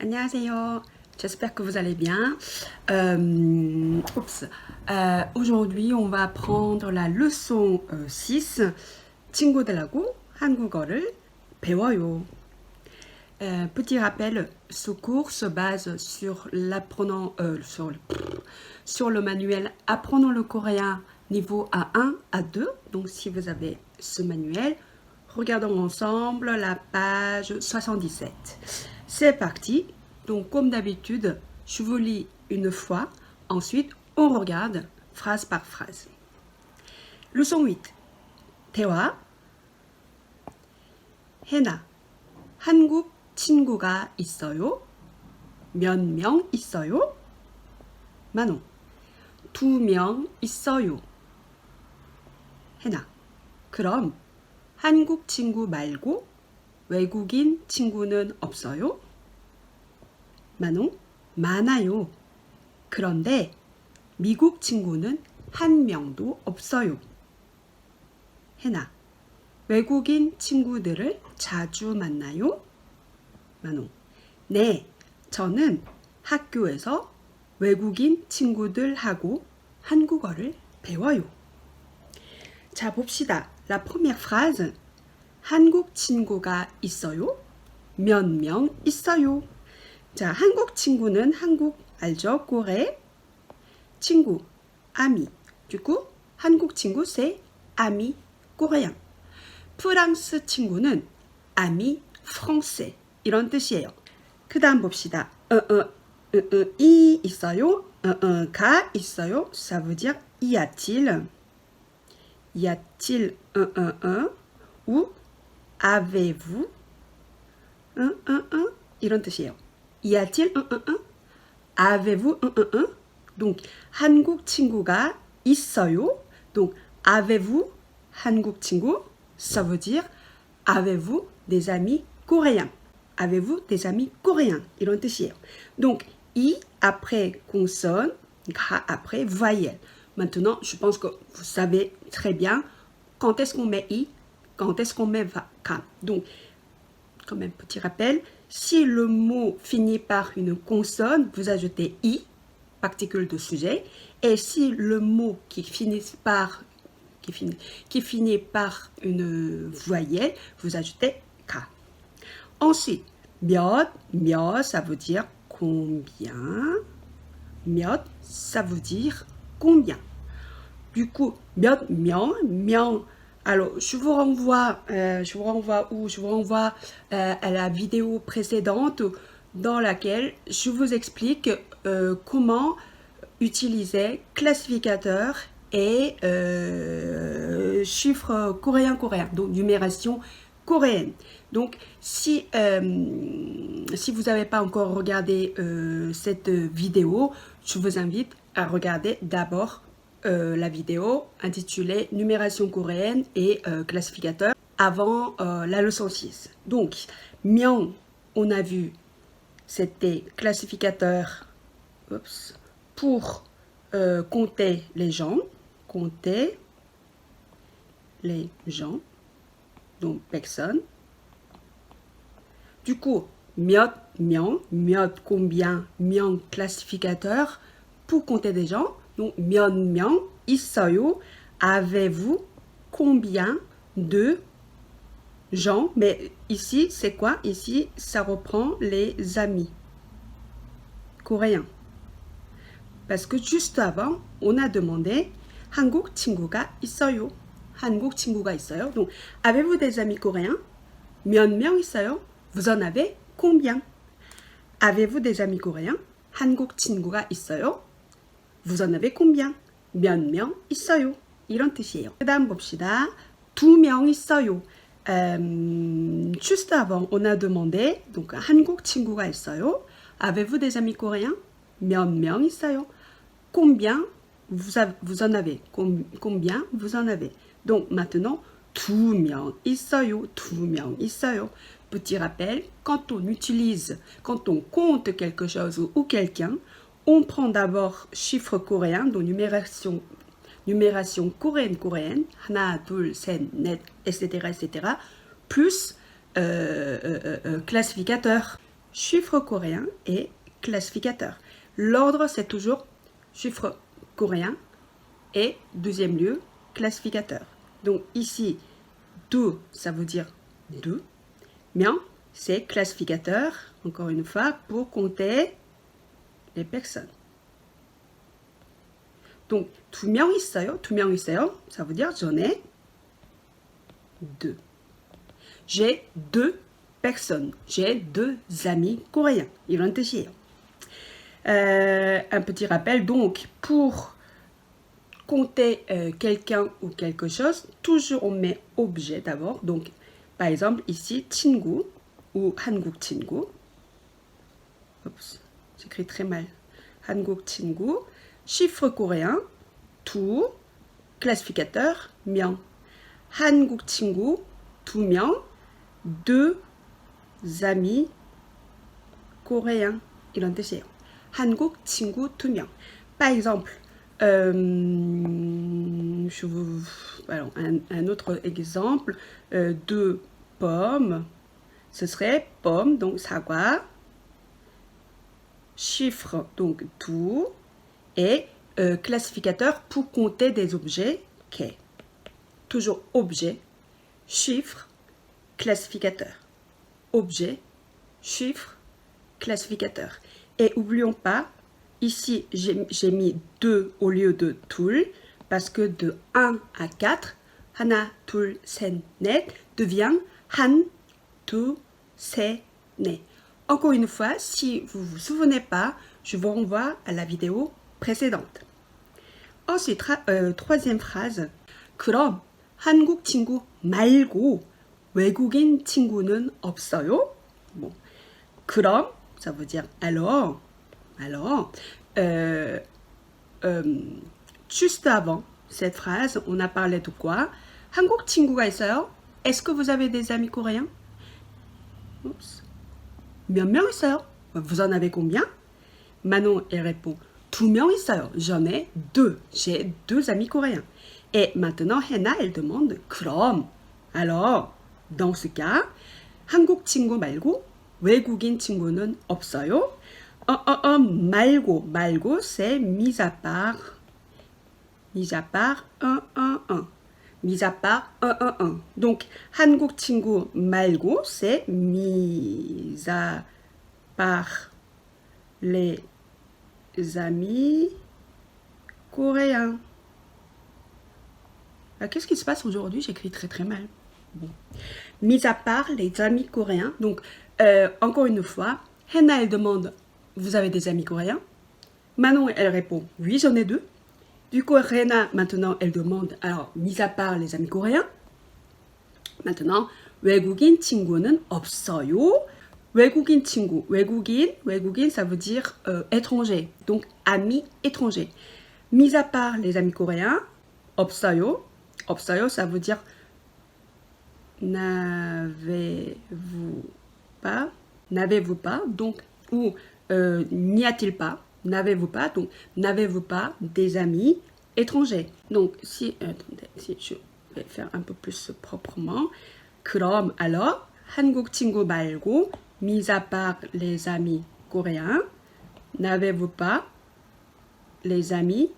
안녕하세요. J'espère que vous allez bien. Aujourd'hui, on va apprendre la leçon 6. 친구들하고 한국어를 배워요. Petit rappel, ce cours se base sur sur le manuel Apprenons le coréen niveau A1, A2. Donc, si vous avez ce manuel, regardons ensemble la page 77. C'est parti. Donc, comme d'habitude, je vous lis une fois. Ensuite, on regarde phrase par phrase. Leçon 8. 대화. 혜나, 한국 친구가 있어요? 몇 명 있어요? 마노, 2명 있어요. 혜나, 그럼 한국 친구 말고 외국인 친구는 없어요? 마노, 많아요. 그런데 미국 친구는 한 명도 없어요. 혜나, 외국인 친구들을 자주 만나요? 마노, 네, 저는 학교에서 외국인 친구들하고 한국어를 배워요. 자, 봅시다. La première phrase. 한국 친구가 있어요? 몇 명 있어요? 자, 한국 친구는 한국 알죠? 고래. 친구, ami. Du coup, 한국 친구 c'est ami coréen. 프랑스 친구는 ami français. 이런 뜻이에요. 그 다음 봅시다. 이 있어요? 가 있어요? Ça veut dire y a-t-il? Y a-t-il ou avez-vous? 이런 뜻이에요. Y a-t-il Avez-vous Donc 한국 친구가 있어요. Donc avez-vous 한국 친구? Ça veut dire avez-vous des amis coréens? Avez-vous des amis coréens? 이런 뜻이에요. Donc I après consonne, 가 après voyelle. Maintenant, je pense que vous savez très bien quand est-ce qu'on met I, quand est-ce qu'on met ka. Donc, quand même, petit rappel, si le mot finit par une consonne, vous ajoutez I, particule de sujet, et si le mot qui finit par une voyelle, vous ajoutez ka. Ensuite, 몇, ça veut dire combien. 몇, ça veut dire combien. Du coup, 몇 명. Alors, je vous renvoie à la vidéo précédente dans laquelle je vous explique comment utiliser classificateur et chiffres coréens, donc numération coréenne. Donc, si vous n'avez pas encore regardé cette vidéo, je vous invite à regarder d'abord la vidéo intitulée Numération coréenne et classificateur avant la leçon 6. Donc, 명, on a vu, c'était classificateur pour compter les gens, donc personne. Du coup, 몇 combien, 명 classificateur pour compter des gens. Donc, 몇 명 있어요? Avez-vous combien de gens? Mais ici, c'est quoi? Ici, ça reprend les amis coréens. Parce que juste avant, on a demandé 한국 친구가 있어요. 한국 친구가 있어요. Donc, avez-vous des amis coréens? 몇 명 있어요? Vous en avez combien? Avez-vous des amis coréens? 한국 친구가 있어요? Vous en avez combien? 몇 명 있어요? 이런 뜻이에요. 그 다음 봅시다. 2명 있어요. Juste avant, on a demandé, donc 한국 친구가 있어요. Avez-vous des amis coréens? 몇 명 있어요? Combien vous en avez? Combien vous en avez? Donc maintenant, 2명 있어요. 2명 있어요. Petit rappel, quand on compte quelque chose ou quelqu'un, on prend d'abord chiffre coréen, donc numération coréenne, 하나, 둘, 셋, 넷, etc., plus classificateur. chiffre coréen et classificateur. L'ordre, c'est toujours chiffre coréen et deuxième lieu, classificateur. Donc ici, deux, ça veut dire deux. Bien, c'est classificateur, encore une fois, pour compter les personnes. Donc, 두 명 있어요. 두 명 있어요. Ça veut dire j'en ai deux. J'ai deux personnes. J'ai deux amis coréens. 이런 뜻이에요. Un petit rappel, donc, pour compter quelqu'un ou quelque chose, toujours on met objet d'abord. Donc, par exemple, ici, 친구 ou 한국 친구. Oups, j'écris très mal. 한국 친구. Chiffre coréen, 두, classificateur, 명. 한국 친구, 두 명, deux amis coréens. 이런 뜻이에요. 한국 친구 두 명. Par exemple, alors, un autre exemple, deux pommes, ce serait pomme, donc 사과, chiffre, donc tout, et classificateur pour compter des objets, qu'est. Toujours objet, chiffre, classificateur. Objet, chiffre, classificateur. Et n'oublions pas, ici j'ai mis 2 au lieu de tul, parce que de 1 à 4, 하나, 둘, 셋, 넷 devient 한, 두, 셋, 넷. Encore une fois, si vous ne vous souvenez pas, je vous renvoie à la vidéo précédente. Ensuite, troisième phrase. 그럼 한국 친구 말고 외국인 친구는 없어요? Bon. 그럼, ça veut dire alors. Juste avant cette phrase, on a parlé de quoi? 한국 친구가 있어요? Est-ce que vous avez des amis coréens? Oups. 몇 명 있어요? Vous en avez combien? Manon, elle répond, 두 명 있어요. J'en ai deux. J'ai deux amis coréens. Et maintenant, Hena, elle demande, 그럼. Alors, dans ce cas, 한국 친구 말고 외국인 친구는 없어요? 말고, c'est mis à part, mis à part, mis à part, Donc, 한국 친구 말고, c'est mis à part les amis coréens. Qu'est-ce qui se passe aujourd'hui? J'écris très mal. Bon. Mis à part les amis coréens. Donc, encore une fois, Hena, elle demande, vous avez des amis coréens? Manon, elle répond, oui, j'en ai deux. Du coup, Hena, maintenant, elle demande, alors, mis à part les amis coréens. Maintenant, 외국인 친구는 없어요. 외국인 친구, 외국인, ça veut dire étranger. Donc, amis étrangers. Mis à part les amis coréens, 없어요. 없어요, ça veut dire n'avez-vous pas, donc, ou n'y a-t-il pas, n'avez-vous pas, donc, n'avez-vous pas des amis étrangers. Donc, si je vais faire un peu plus proprement, 그럼, alors, 한국 친구 말고, mis à part les amis coréens, n'avez-vous pas les amis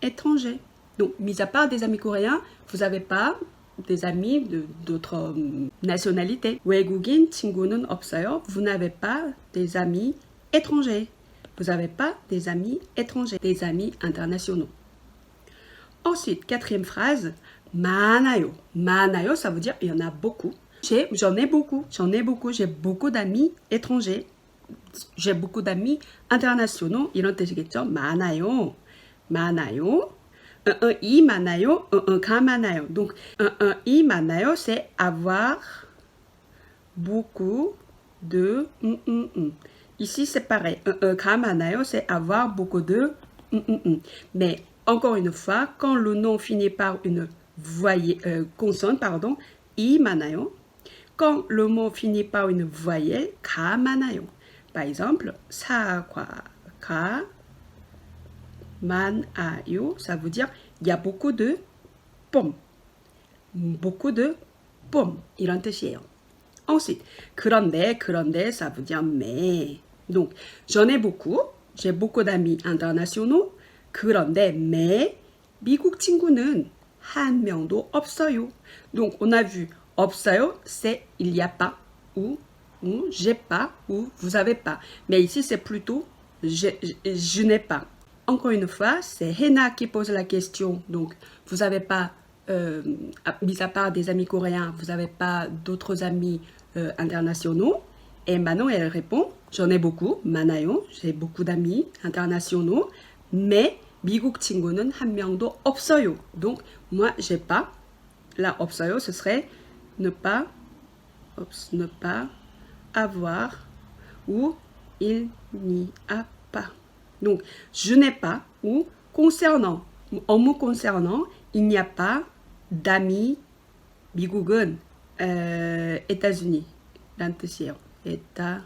étrangers? Donc, mis à part des amis coréens, vous n'avez pas des amis d'autres nationalités. 외국인 친구는 없어요. Vous n'avez pas des amis étrangers. Vous n'avez pas des amis étrangers, des amis internationaux. Ensuite, quatrième phrase, 많아요. 많아요, ça veut dire il y en a beaucoup. J'en ai beaucoup, j'ai beaucoup d'amis étrangers. J'ai beaucoup d'amis internationaux. 이런 뜻이겠죠? 많아요. 이 많아요, 가 많아요. Donc, 이 많아요, c'est avoir beaucoup de Ici, c'est pareil. 가 많아요, c'est avoir beaucoup de Mais, encore une fois, quand le nom finit par une consonne, 이 많아요. Quand le mot finit par une voyelle, 가 많아요. Par exemple, 사과가 많아요, ça veut dire il y a beaucoup de pommes. 이런 뜻이에요. Ensuite, 그런데, ça veut dire mais. Donc, j'en ai beaucoup. J'ai beaucoup d'amis internationaux. 그런데, mais, 미국 친구는 한 명도 없어요. Donc, on a vu 없어요, c'est il n'y a pas, ou j'ai pas, ou vous avez pas. Mais ici, c'est plutôt je n'ai pas. Encore une fois, c'est Hena qui pose la question. Donc, vous n'avez pas, mis à part des amis coréens, vous n'avez pas d'autres amis internationaux. Et Manon, elle répond, j'en ai beaucoup, 많아요. J'ai beaucoup d'amis internationaux. Mais 미국 친구는 한 명도 없어요. Donc, moi, j'ai pas. Là, 없어요, ce serait ne pas avoir ou il n'y a pas. Donc, je n'ai pas ou concernant, en me concernant, il n'y a pas d'amis 미국은 États-Unis. 라는 뜻이에요. États-Unis.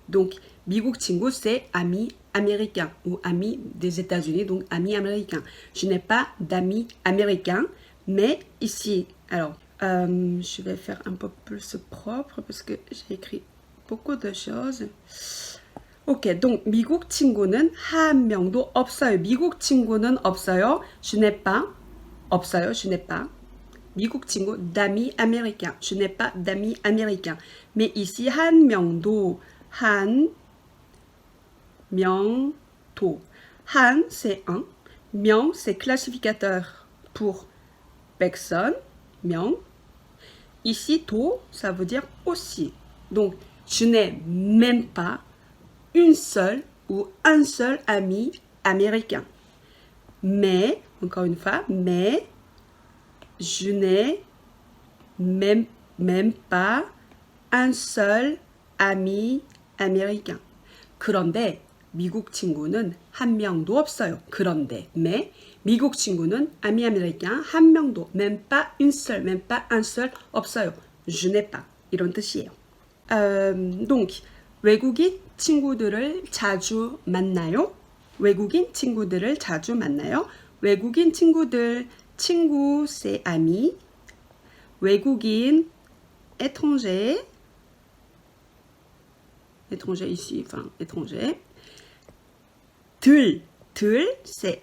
Donc, 미국 친구, c'est ami américain ou ami des États-Unis, donc ami américain. Je n'ai pas d'amis américains, mais ici, alors, je vais faire un peu plus propre parce que j'ai écrit beaucoup de choses. Ok, donc 미국 친구는 한 명도 없어요. 미국 친구는 없어요. Je n'ai pas, 없어요. Je n'ai pas. 미국 친구, d'amis américains. Je n'ai pas d'amis américains. Mais ici, 한 명도, 한 명도. 한, c'est un. 명, c'est classificateur pour personne. 명. Ici, 도, ça veut dire aussi. Donc, je n'ai même pas une seule ou un seul ami américain. Mais, encore une fois, mais, je n'ai même pas un seul ami américain. 그런데 미국 친구는 한 명도 없어요. 그런데, mais, 미국 친구는 ami américain 한 명도, même pas une seule, même pas un seul 없어요. Je n'ai pas. 이런 뜻이에요. Donc, 외국인 친구들을 자주 만나요? 외국인 친구들을 자주 만나요? 외국인 친구들, 친구, c'est ami. 외국인, étranger. Étranger ici, enfin, étranger. 들, c'est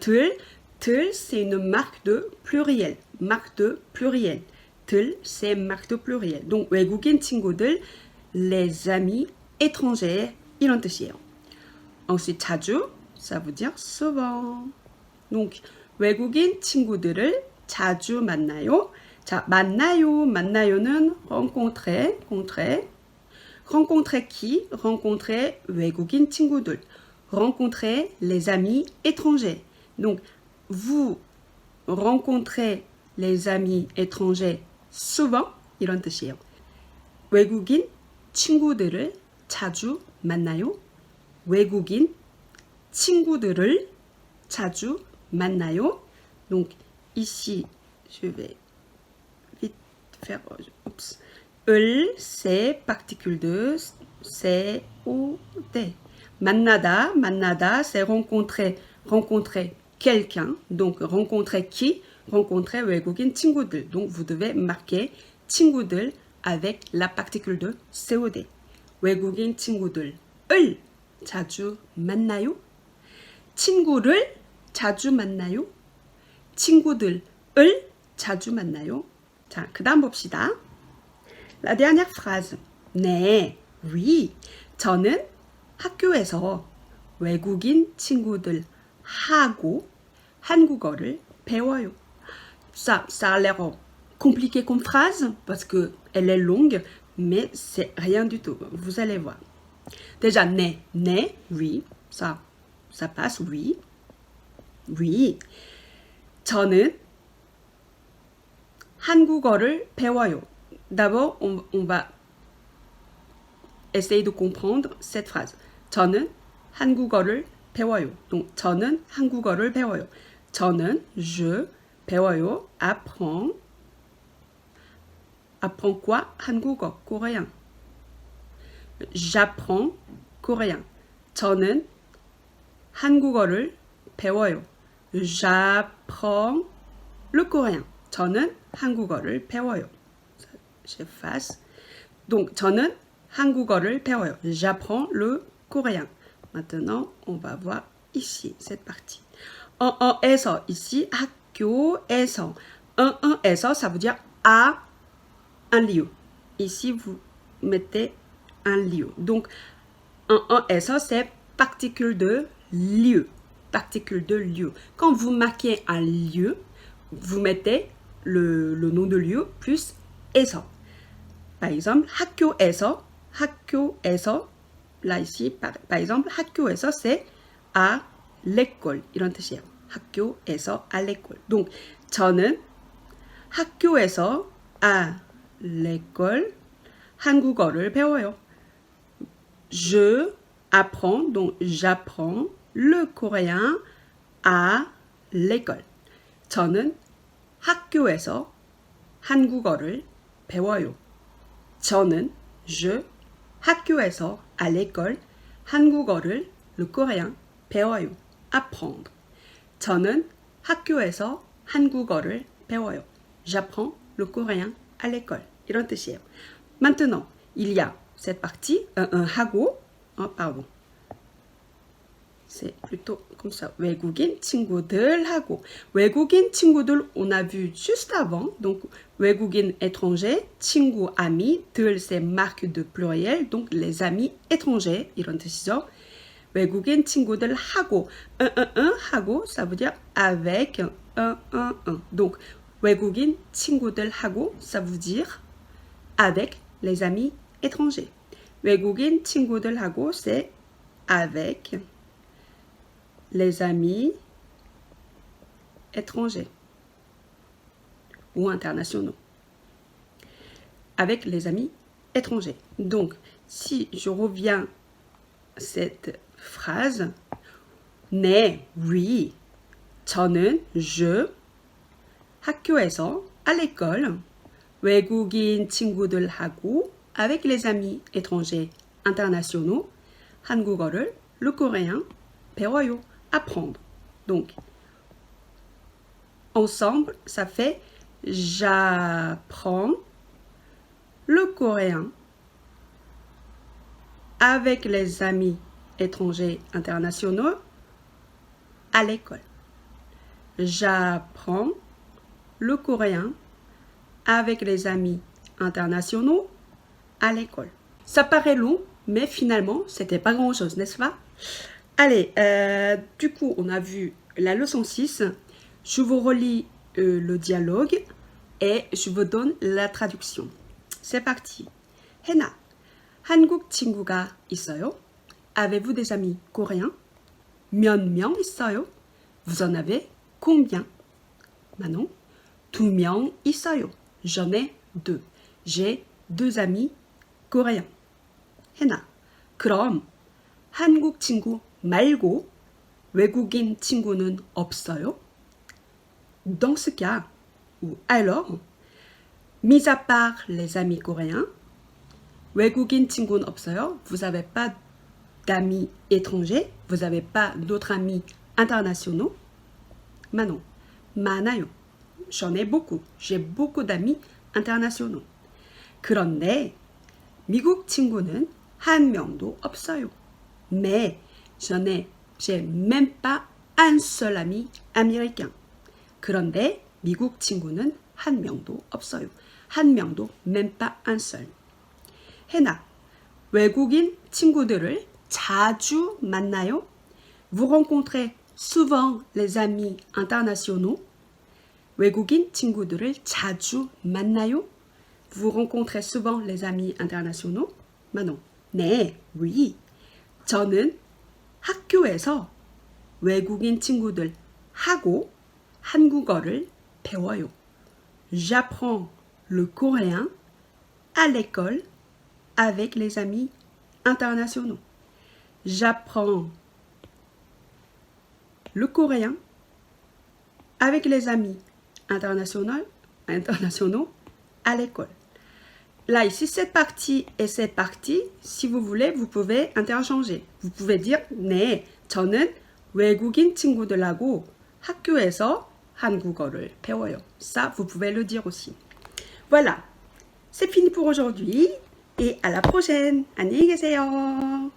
들. 들, c'est une marque de pluriel. Marque de pluriel. 들, c'est marque de pluriel. Donc, 외국인 친구들, les amis étrangers, 이런 뜻이에요. Ensuite, 자주, ça veut dire souvent. Donc, 외국인 친구들을 자주 만나요. 자, 만나요는 rencontrer, rencontrer qui? Rencontrer 외국인 친구들. Rencontrer les amis étrangers. Donc, vous rencontrez les amis étrangers souvent, 이런 뜻이에요. 외국인 친구들을 자주 만나요. 외국인 친구들을 자주 만나요. Donc, ici, je vais vite faire... Oups. 을, c'est particule de, c'est ou des. 만나다, c'est rencontrer quelqu'un. Donc, rencontrer qui? Rencontrer 외국인 친구들. Donc, vous devez marquer 친구들 avec la particule de COD. 외국인 친구들을 자주 만나요? 친구를 자주 만나요? 친구들을 자주 만나요? 자, 그 다음 봅시다. La dernière phrase. 네, oui. 저는 학교에서 외국인 친구들 하고 한국어를 배워요. Ça a l'air compliqué comme phrase parce qu'elle est longue, mais c'est rien du tout. Vous allez voir. Déjà, né, oui. Ça passe, oui. Oui. 저는 한국어를 배워요. D'abord, on va essayer de comprendre cette phrase. 저는 한국어를 배워요. Donc, 저는 한국어를 배워요. 저는, je, 배워요, apprend. Apprends quoi? 한국어, coréen. J'apprends coréen. 저는 한국어를 배워요. J'apprends le coréen. 저는 한국어를 배워요. j'efface. Donc, 저는 한국어를 배워요. J'apprends le coréen. Maintenant, on va voir ici, cette partie. 에서, ici, 학교에서. 에서, ça veut dire à un lieu. Ici, vous mettez un lieu. Donc, 에서, c'est particule de lieu. Particule de lieu. Quand vous marquez un lieu, vous mettez le nom de lieu plus 에서. Par exemple, 학교에서, là ici, par exemple, 학교에서, c'est à l'école. 이런 뜻이에요. 학교에서 à l'école. Donc, 저는 학교에서 à l'école 한국어를 배워요. Je apprends, donc j'apprends le coréen à l'école. 저는 학교에서 한국어를 배워요. 저는 je 학교에서 à l'école 한국어를 le coréen 배워요. apprendre. 저는 학교에서 한국어를 배워요. J'apprends le coréen à l'école. 이런 뜻이에요. Maintenant, il y a cette partie 하고 pardon. C'est plutôt comme ça. 외국인 친구들하고. 외국인 친구들, on a vu juste avant. Donc, 외국인 étranger, 친구, ami. 들, c'est marque de pluriel. Donc, les amis étrangers. 이런 뜻이죠. 외국인 친구들하고. 하고, ça veut dire avec. Donc, 외국인 친구들하고, ça veut dire avec les amis étrangers. 외국인 친구들하고, c'est avec les amis étrangers ou internationaux. Avec les amis étrangers. Donc, si je reviens à cette phrase, 네, oui, 저는, je, 학교에서, à l'école, 외국인 친구들하고, avec les amis étrangers internationaux, 한국어를, le coréen, 배워요. Apprendre. Donc, ensemble, ça fait j'apprends le coréen avec les amis étrangers internationaux à l'école. J'apprends le coréen avec les amis internationaux à l'école. Ça paraît long, mais finalement, c'était pas grand-chose, n'est-ce pas? Allez, du coup, on a vu la leçon 6. Je vous relis le dialogue et je vous donne la traduction. C'est parti. Hena, 한국 친구가 있어요? Avez-vous des amis coréens? 몇 명 있어요? Vous en avez combien? Manon, 2명 있어요. J'en ai 2. J'ai 2 amis coréens. Hena, 그럼 한국 친구 말고 외국인 친구는 없어요? Dans ce cas, ou alors, mis à part les amis coréens, 외국인 친구는 없어요? Vous n'avez pas d'amis étrangers? Vous n'avez pas d'autres amis internationaux? Manon, 많아요. J'en ai beaucoup. J'ai beaucoup d'amis internationaux. 그런데 미국 친구는 한 명도 없어요. Mais j'ai même pas un seul ami américain. 그런데 미국 친구는 한 명도 없어요. 한 명도 même pas un seul. 해나, 외국인 친구들을 자주 만나요? Vous rencontrez souvent les amis internationaux? 외국인 친구들을 자주 만나요? Vous rencontrez souvent les amis internationaux? Manon, 네, oui. 저는 학교에서 외국인 친구들 하고 한국어를 배워요. J'apprends le coréen à l'école avec les amis internationaux. J'apprends le coréen avec les amis internationaux à l'école. Là, ici, cette partie et cette partie, si vous voulez, vous pouvez interchanger. Vous pouvez dire, 네, 저는 외국인 친구들하고 학교에서 한국어를 배워요. Ça, vous pouvez le dire aussi. Voilà. c'est fini pour aujourd'hui et à la prochaine. 안녕히 계세요.